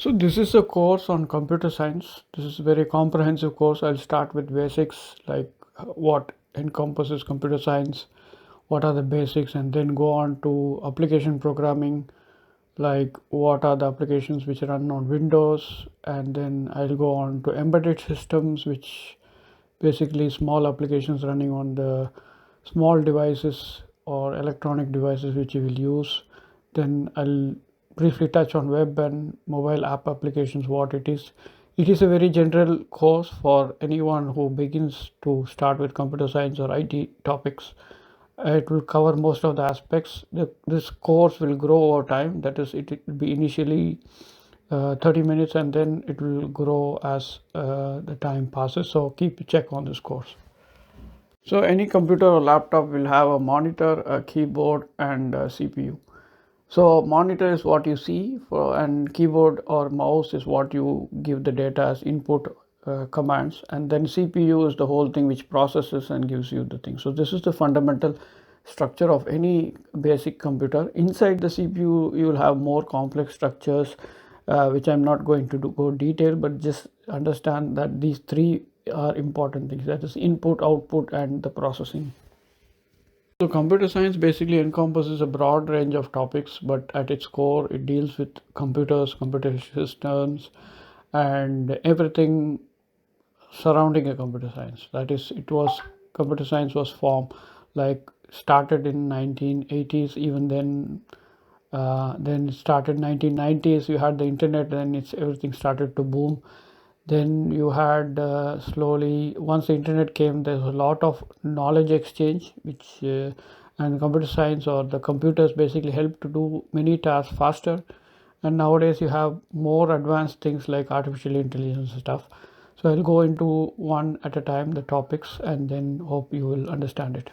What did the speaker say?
So this is a course on computer science. This is a very comprehensive course. I'll start with basics like what encompasses computer science, what are the basics, and then go on to application programming, like what are the applications which run on Windows, and then I'll go on to embedded systems, which basically small applications running on the small devices or electronic devices which you will use. Then I'll briefly touch on web and mobile app applications, what it is. It is a very general course for anyone who begins to start with computer science or IT topics. It will cover most of the aspects. This course will grow over time. That is, it will be initially 30 minutes, and then it will grow as the time passes. So keep a check on this course. So any computer or laptop will have a monitor, a keyboard, and a CPU. So monitor is what you see, and keyboard or mouse is what you give the data as input commands, and then CPU is the whole thing which processes and gives you the thing. So this is the fundamental structure of any basic computer. Inside the CPU, you will have more complex structures, which I'm not going to go detail, but just understand that these three are important things. That is input, output, and the processing. So computer science basically encompasses a broad range of topics, but at its core, it deals with computers, computer systems, and everything surrounding a computer science. That is, it was computer science was formed like started in 1980s. Even then it started 1990s. You had the internet, then it's everything started to boom. Then you had slowly, once the internet came, there's a lot of knowledge exchange, which and computer science or the computers basically help to do many tasks faster. And nowadays you have more advanced things like artificial intelligence stuff. So I'll go into one at a time, the topics, and then hope you will understand it.